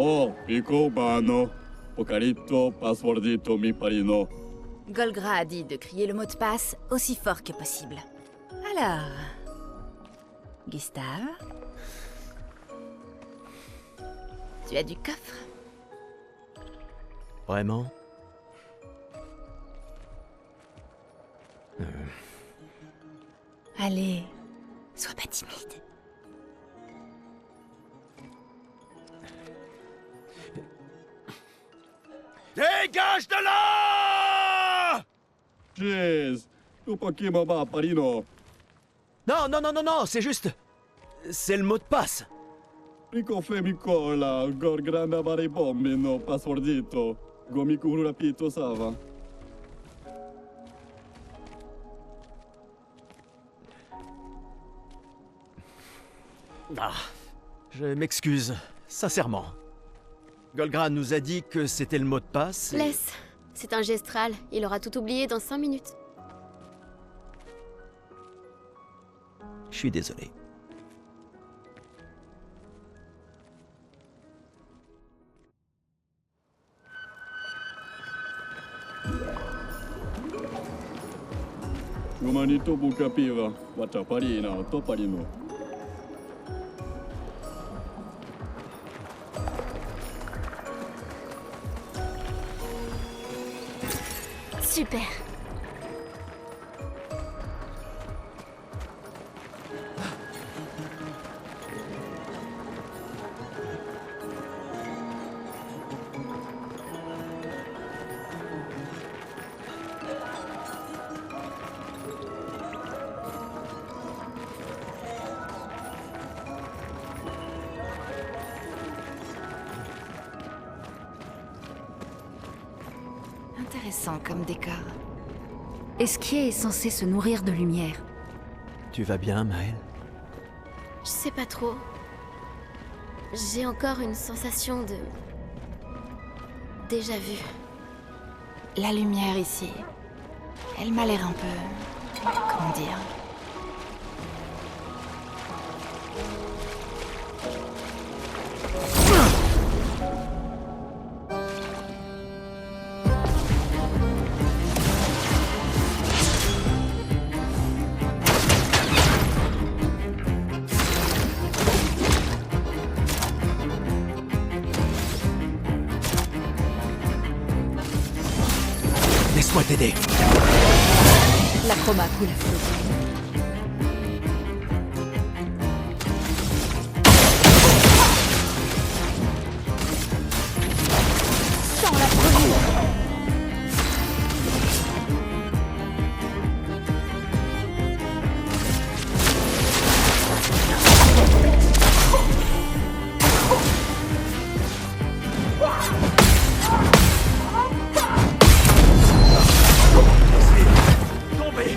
Oh, Pico Bano. Pocarito, passwordito mi parino. Golgra a dit de crier le mot de passe aussi fort que possible. Alors... Gustave? Tu as du coffre? Vraiment? Allez, sois pas timide. Dégage de là! Jeez, tu pakimaba parino. Non, non, non, non, non, c'est juste... C'est le mot de passe. Pico femicola, gor grande vari bombino, passwordito. Gomiku rapito sava. Ah, je m'excuse, sincèrement. Golgra nous a dit que c'était le mot de passe et... Laisse. C'est un gestral. Il aura tout oublié dans 5 minutes. Je suis désolé. Gomanito bucapiva, vata parina, to parino. Super. Intéressant comme décor. Esquier est censé se nourrir de lumière. Tu vas bien, Maël? Je sais pas trop. J'ai encore une sensation de... déjà vu. La lumière ici, elle m'a l'air un peu... comment dire... Laisse-moi t'aider. La chroma coule à flot. Sans la brûlure. Tombez!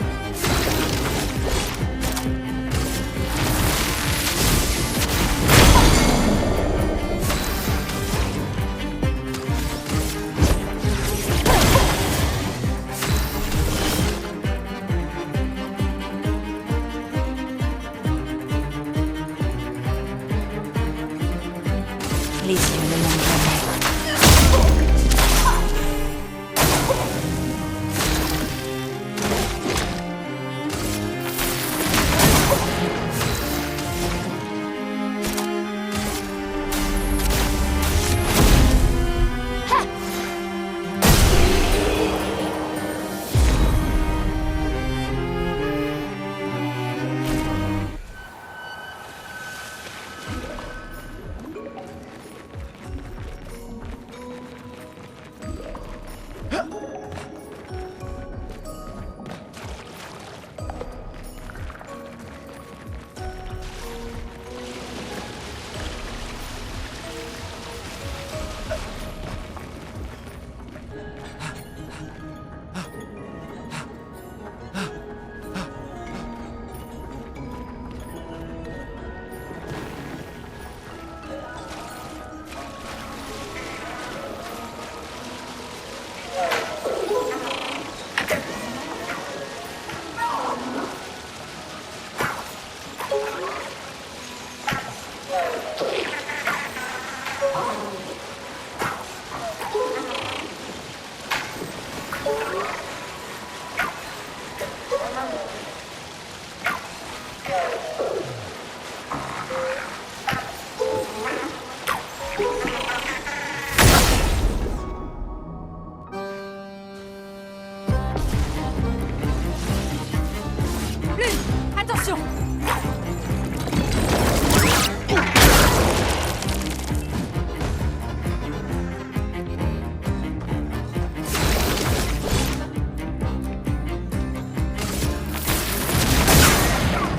Attention!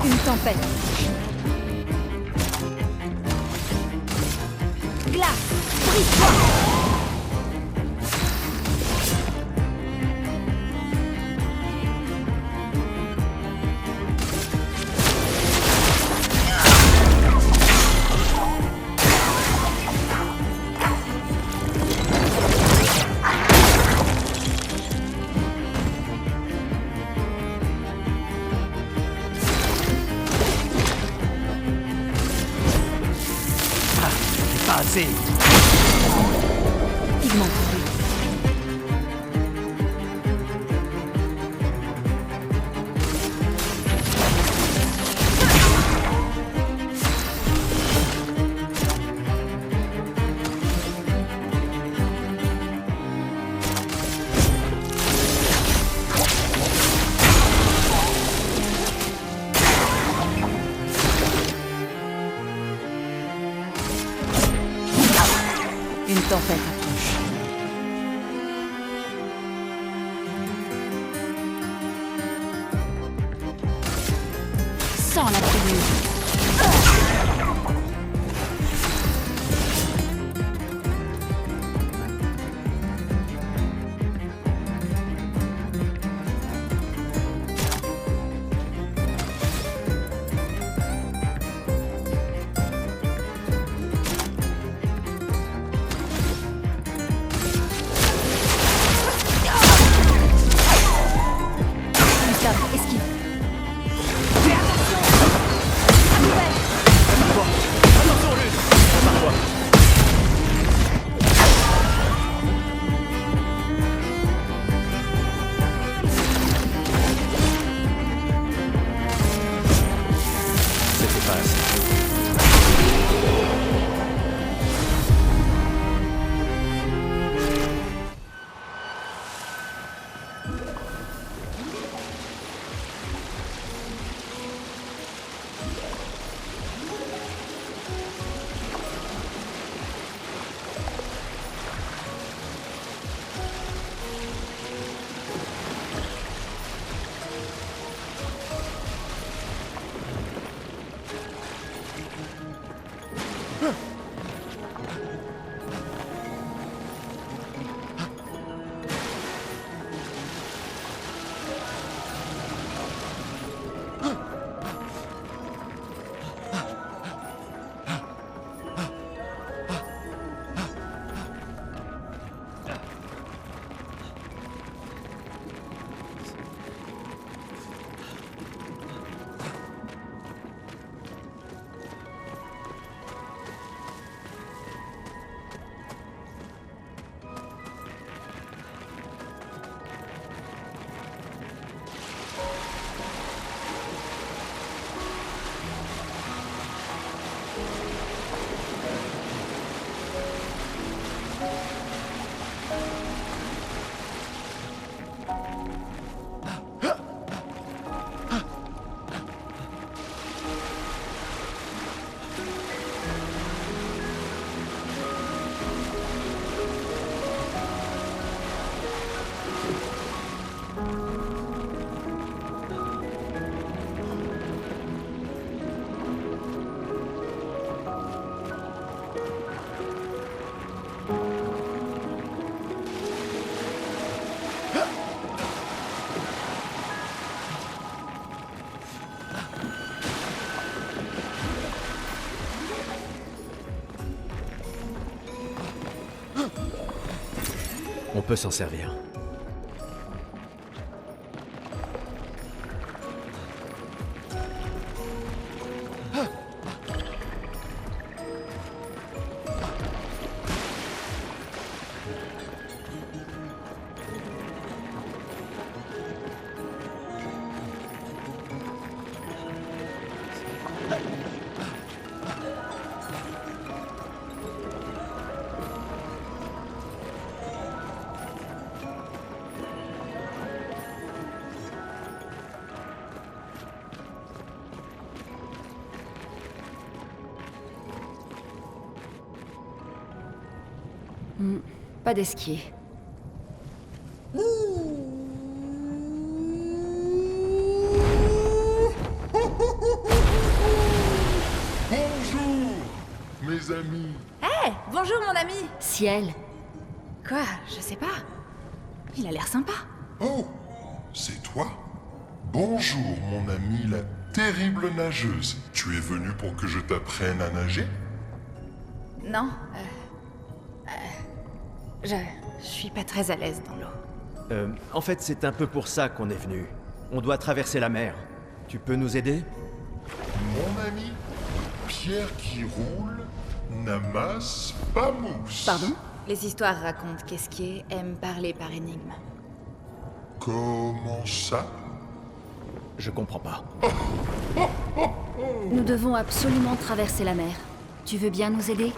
Une tempête. Glace, brise-toi! Pas assez. Pigment. Une tempête approche. Sans la prévenue. Esquive. Attention, Lune. Prépare-toi. C'était pas assez. On peut s'en servir. Pas d'esquier. Bonjour, mes amis. Bonjour mon ami. Ciel. Quoi? Je sais pas. Il a l'air sympa. Oh, c'est toi? Bonjour, mon ami, la terrible nageuse. Tu es venue pour que je t'apprenne à nager? Non, je suis pas très à l'aise dans l'eau. En fait, c'est un peu pour ça qu'on est venu. On doit traverser la mer. Tu peux nous aider? Mon ami, pierre qui roule n'amasse pas mousse. Pardon? Les histoires racontent qu'Esquier aime parler par énigme. Comment ça? Je comprends pas. Nous devons absolument traverser la mer. Tu veux bien nous aider?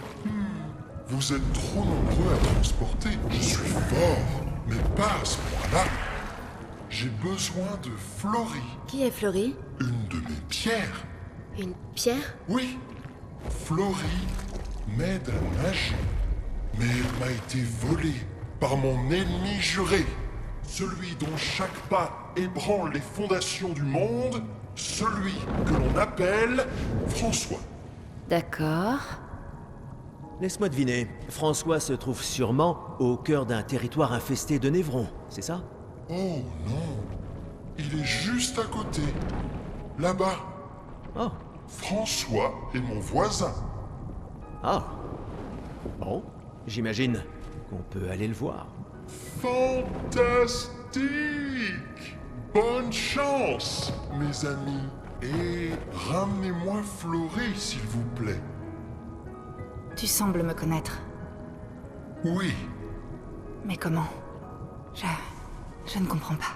Vous êtes trop nombreux à transporter. Je suis fort, mais pas à ce point-là. J'ai besoin de Florie, Qui est Florie? une de mes pierres. Une pierre? Oui, Florie m'aide à nager, mais elle m'a été volée par mon ennemi juré, celui dont chaque pas ébranle les fondations du monde, celui que l'on appelle François. D'accord. Laisse-moi deviner. François se trouve sûrement au cœur d'un territoire infesté de névrons, c'est ça? Oh non, il est juste à côté, là-bas. Oh. François est mon voisin. Ah. Bon, j'imagine qu'on peut aller le voir. Fantastique! Bonne chance, mes amis. Et ramenez-moi Florie, s'il vous plaît. Tu sembles me connaître. Oui, Mais comment? Je ne comprends pas.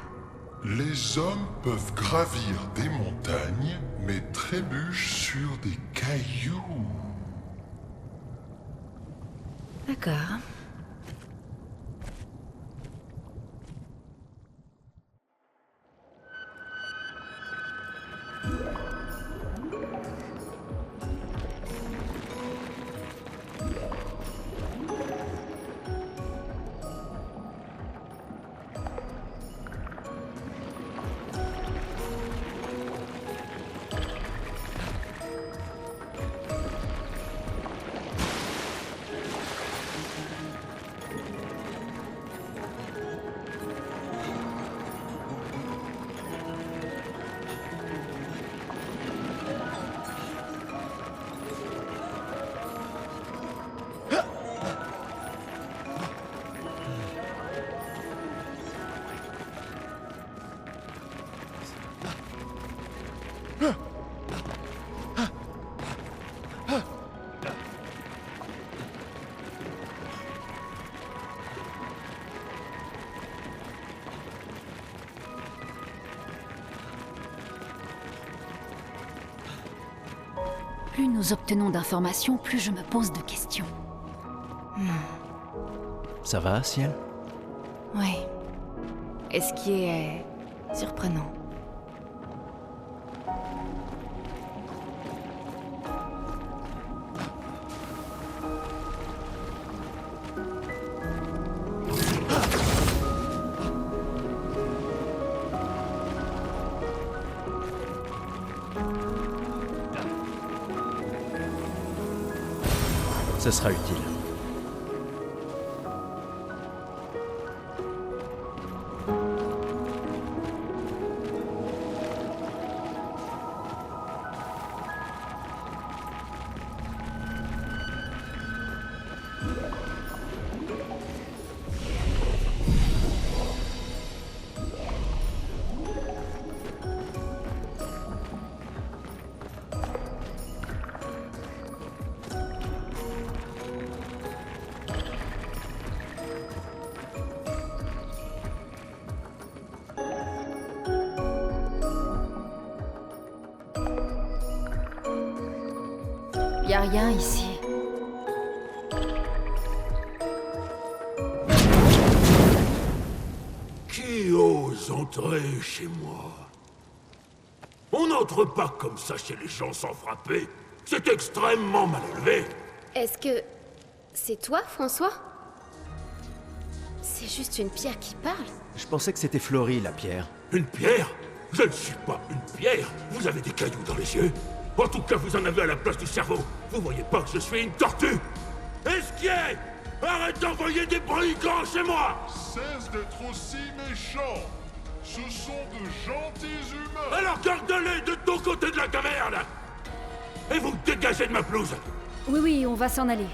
les hommes peuvent gravir des montagnes, mais trébuchent sur des cailloux. D'accord. Plus nous obtenons d'informations, plus je me pose de questions. Ça va, Ciel? Oui. Esquier est surprenant. Ce sera utile. Y a rien ici. Qui ose entrer chez moi? On n'entre pas comme ça chez les gens sans frapper. C'est extrêmement mal élevé. Est-ce que... c'est toi, François? C'est juste une pierre qui parle. Je pensais que c'était Florie, la pierre. Une pierre? Je ne suis pas une pierre. Vous avez des cailloux dans les yeux. En tout cas, vous en avez à la place du cerveau. Vous voyez pas que je suis une tortue? Esquier! Arrête d'envoyer des brigands chez moi! Cesse d'être aussi méchant. Ce sont de gentils humains. Alors garde-les de ton côté de la caverne! Et vous dégagez de ma pelouse! Oui, oui, on va s'en aller.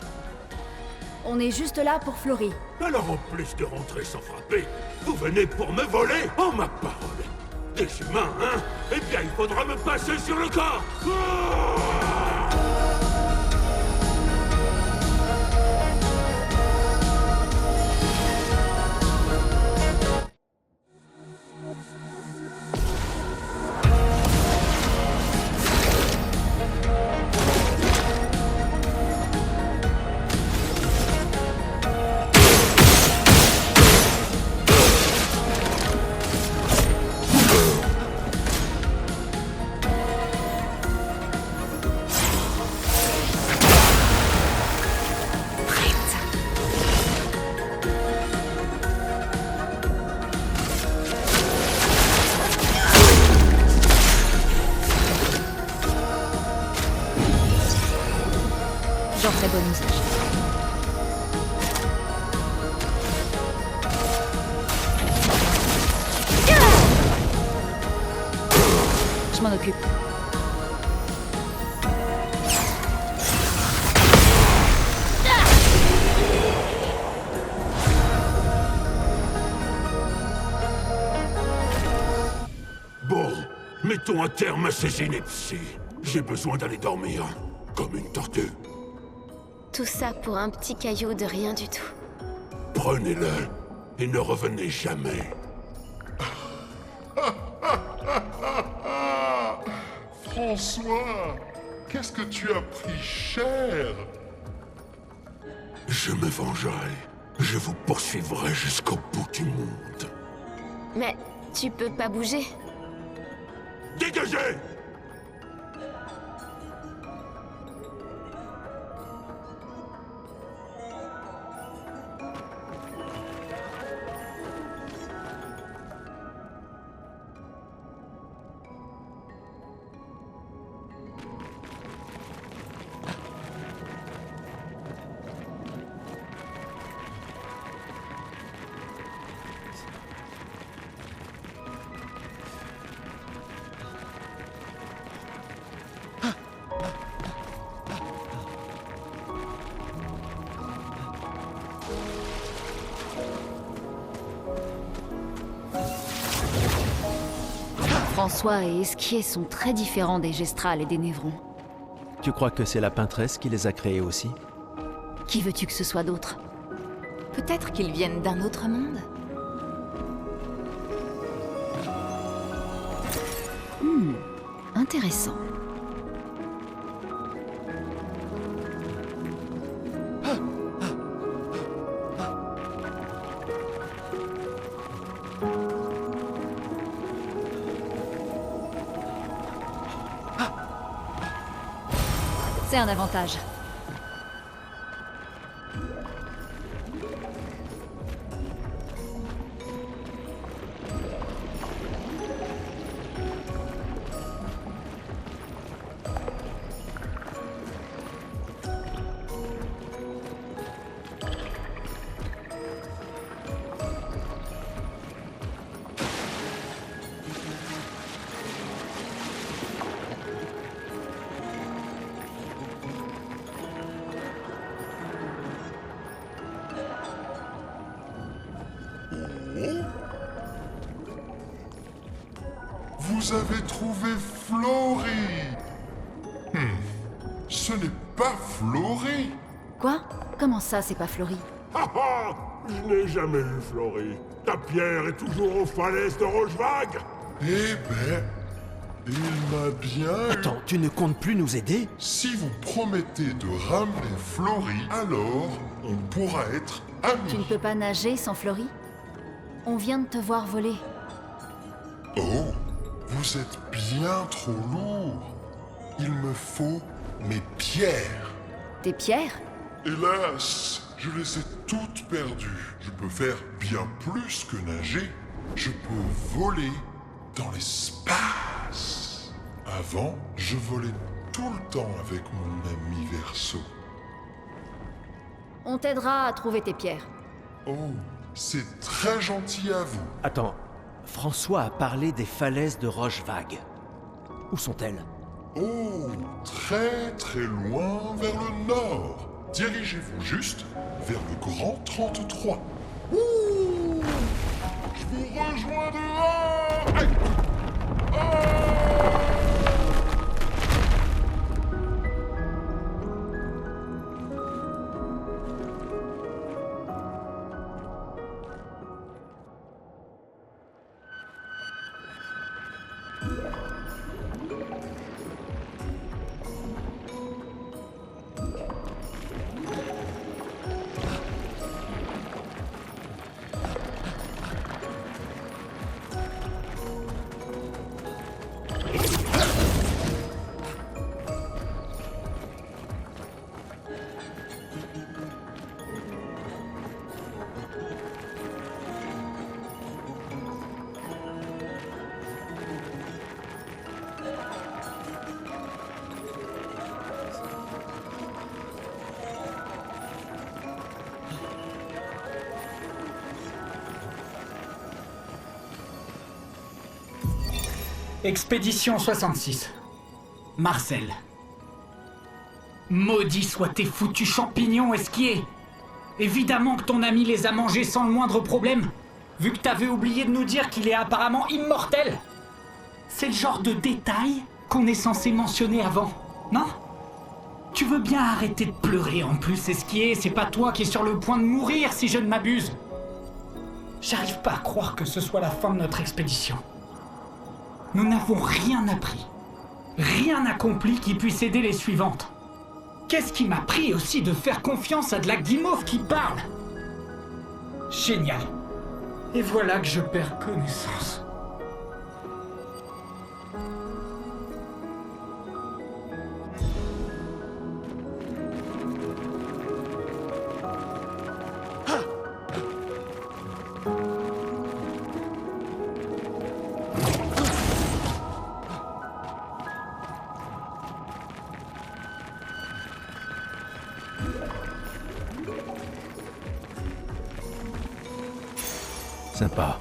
On est juste là pour Florie. Alors en plus de rentrer sans frapper, vous venez pour me voler? Oh ma parole! Des humains, hein? Eh bien, il faudra me passer sur le corps! J'en ferai bon usage. Je m'en occupe. Bon, mettons un terme à ces inepties. J'ai besoin d'aller dormir, comme une tortue. Tout ça pour un petit caillou de rien du tout. Prenez-le et ne revenez jamais. François, qu'est-ce que tu as pris cher? Je me vengerai. Je vous poursuivrai jusqu'au bout du monde. Mais tu peux pas bouger. Dégagez! François et Esquier sont très différents des Gestrals et des Névrons. Tu crois que c'est la peintresse qui les a créés aussi? Qui veux-tu que ce soit d'autre? Peut-être qu'ils viennent d'un autre monde. Intéressant. C'est un avantage. Vous avez trouvé Florie. Ce n'est pas Florie. Quoi? Comment ça, c'est pas Florie? Ha ha! Je n'ai jamais vu Florie. Ta pierre est toujours aux falaises de Rochevague. Eh ben, il m'a bien eu. Attends, tu ne comptes plus nous aider? Si vous promettez de ramener Florie, alors on pourra être Tu ne amis. peux pas nager sans Florie? On vient de te voir voler. Oh, vous êtes bien trop lourd. Il me faut mes pierres. Tes pierres? Hélas, Je les ai toutes perdues. Je peux faire bien plus que nager. Je peux voler dans l'espace. Avant, je volais tout le temps avec mon ami Verseau. On t'aidera à trouver tes pierres. Oh, c'est très gentil à vous. Attends, François a parlé des falaises de Rochevague. Où sont-elles? Oh, très très loin vers le nord. Dirigez-vous juste vers le Grand 33. Ouh, je vous rejoins dehors. Aïe. Expédition 66. Marcel. Maudits soient tes foutus champignons esquiers. Évidemment que ton ami les a mangés sans le moindre problème, vu que t'avais oublié de nous dire qu'il est apparemment immortel. C'est le genre de détail qu'on est censé mentionner avant, non? Tu veux bien arrêter de pleurer en plus, esquier, c'est pas toi qui es sur le point de mourir si je ne m'abuse. J'arrive pas à croire que ce soit la fin de notre expédition. Nous n'avons rien appris, rien accompli qui puisse aider les suivantes. Qu'est-ce qui m'a pris aussi de faire confiance à de la guimauve qui parle? Génial. Et voilà que je perds connaissance. Sympa.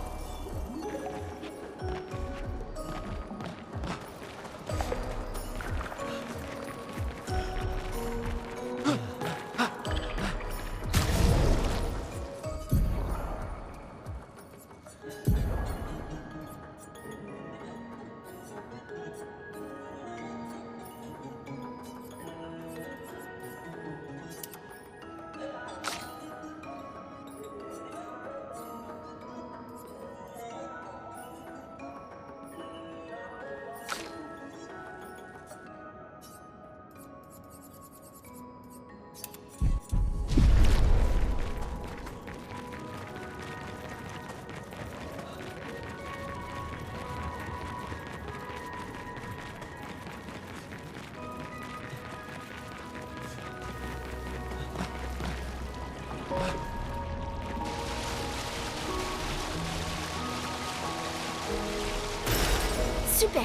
Super.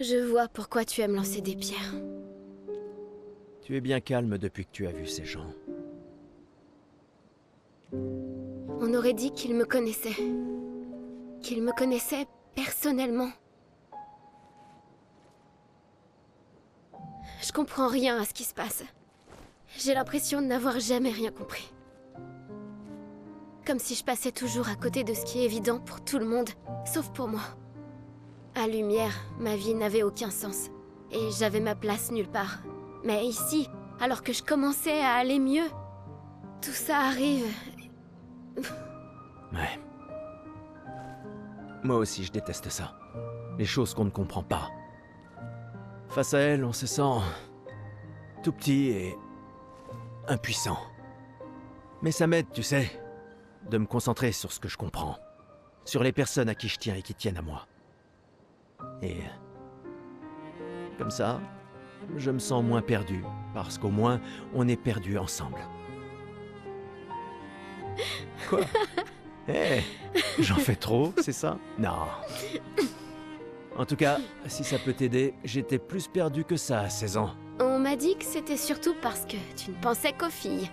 Je vois pourquoi tu aimes lancer des pierres. Tu es bien calme depuis que tu as vu ces gens. On aurait dit qu'ils me connaissaient. Qu'ils me connaissaient personnellement. Je comprends rien à ce qui se passe. J'ai l'impression de n'avoir jamais rien compris. Comme si je passais toujours à côté de ce qui est évident pour tout le monde, sauf pour moi. À Lumière, ma vie n'avait aucun sens. Et j'avais ma place nulle part. Mais ici, alors que je commençais à aller mieux, tout ça arrive. Ouais. Moi aussi, je déteste ça. Les choses qu'on ne comprend pas. Face à elle, on se sent tout petit et impuissant. Mais ça m'aide, tu sais, de me concentrer sur ce que je comprends. Sur les personnes à qui je tiens et qui tiennent à moi. Et comme ça, je me sens moins perdu, parce qu'au moins, on est perdus ensemble. Quoi? Hé, j'en fais trop, c'est ça? Non. En tout cas, si ça peut t'aider, j'étais plus perdu que ça à 16 ans. On m'a dit que c'était surtout parce que tu ne pensais qu'aux filles.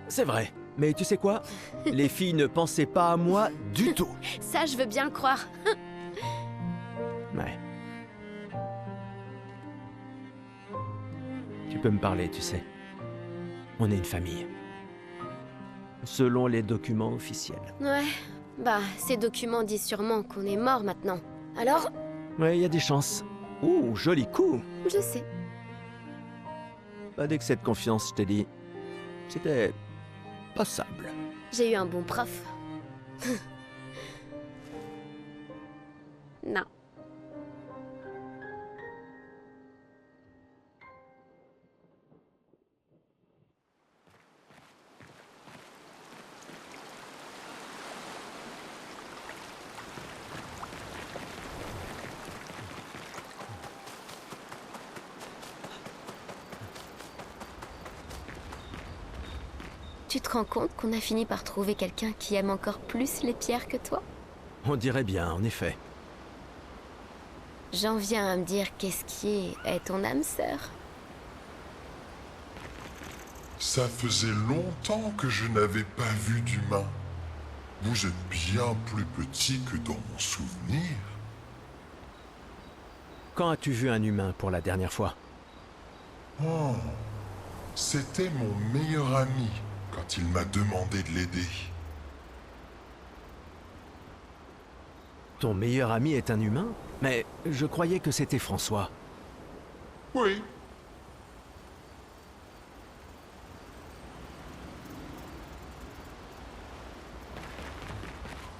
C'est vrai, mais tu sais quoi? Les filles ne pensaient pas à moi du tout. Ça, je veux bien le croire. Ouais. Tu peux me parler, tu sais. On est une famille. Selon les documents officiels. Ouais, bah, ces documents disent sûrement qu'on est mort maintenant. Alors? Ouais, il y a des chances. Ouh, joli coup. Je sais. Pas d'excès de confiance, je t'ai dit. C'était passable. J'ai eu un bon prof. Non. Tu te rends compte qu'on a fini par trouver quelqu'un qui aime encore plus les pierres que toi? On dirait bien, en effet. J'en viens à me dire qu'Esquier est ton âme sœur. Ça faisait longtemps que je n'avais pas vu d'humain. Vous êtes bien plus petit que dans mon souvenir. Quand as-tu vu un humain pour la dernière fois? Oh, c'était mon meilleur ami quand il m'a demandé de l'aider. Ton meilleur ami est un humain? Mais je croyais que c'était François. Oui.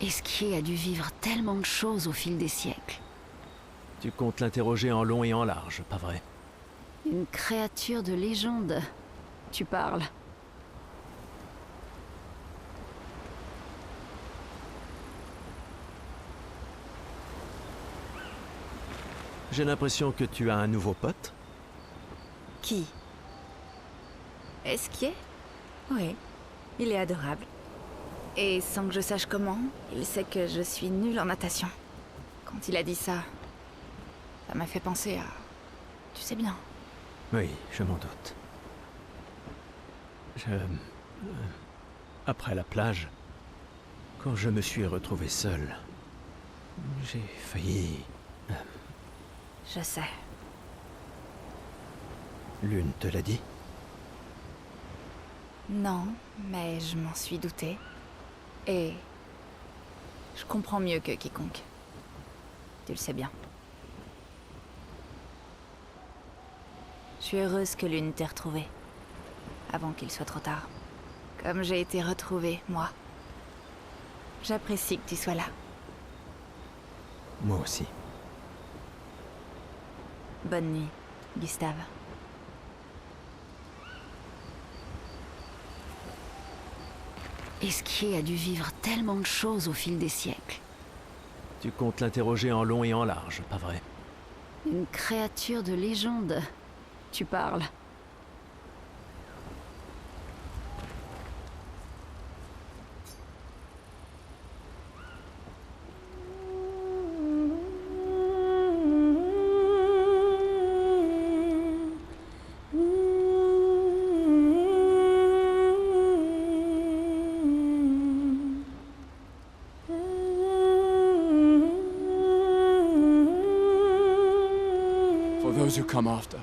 Esquier a dû vivre tellement de choses au fil des siècles. Tu comptes l'interroger en long et en large, pas vrai? Une créature de légende. Tu parles. J'ai l'impression que tu as un nouveau pote. Qui? Esquier? Oui, il est adorable. Et sans que je sache comment, il sait que je suis nulle en natation. Quand il a dit ça, ça m'a fait penser à... Tu sais bien. Oui, je m'en doute. Après la plage, quand je me suis retrouvé seul, j'ai failli... Je sais. Lune te l'a dit? Non, mais je m'en suis doutée. Et... je comprends mieux que quiconque. Tu le sais bien. Je suis heureuse que Lune t'ait retrouvée. Avant qu'il soit trop tard. Comme j'ai été retrouvée, moi. J'apprécie que tu sois là. Moi aussi. Bonne nuit, Gustave. Esquier a dû vivre tellement de choses au fil des siècles. Tu comptes l'interroger en long et en large, pas vrai? Une créature de légende. Tu parles. come after.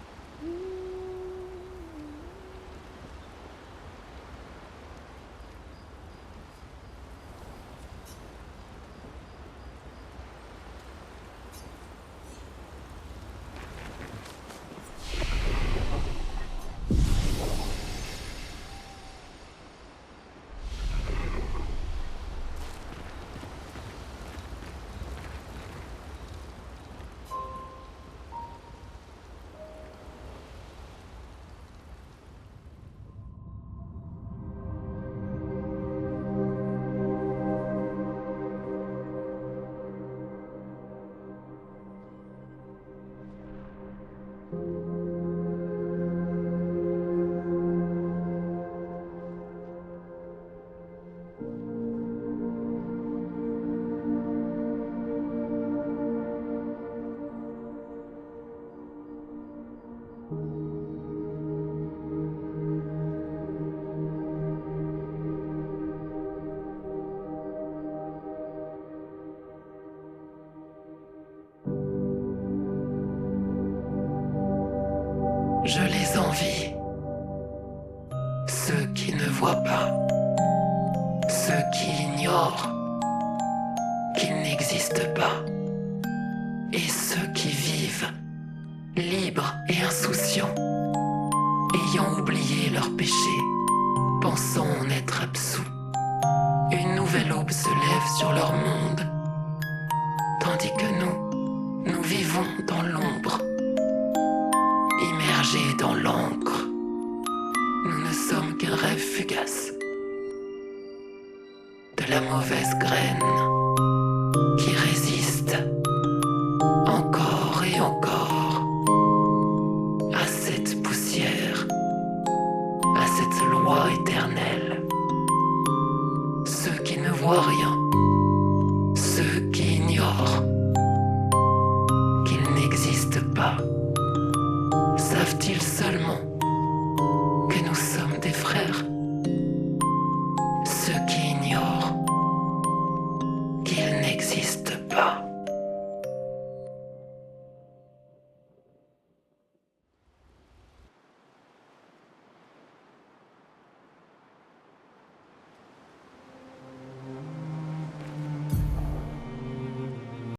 Je les envie. Ceux qui ne voient pas. Ceux qui ignorent qu'ils n'existent pas. Et ceux qui vivent, libres et insouciants, ayant oublié leurs péchés, pensant en être absous. Une nouvelle aube se lève sur leur monde, tandis que nous vivons dans l'ombre. Immergés dans l'encre, nous ne sommes qu'un rêve fugace de la mauvaise graine qui résiste encore et encore à cette poussière, à cette loi éternelle. Ceux qui ne voient rien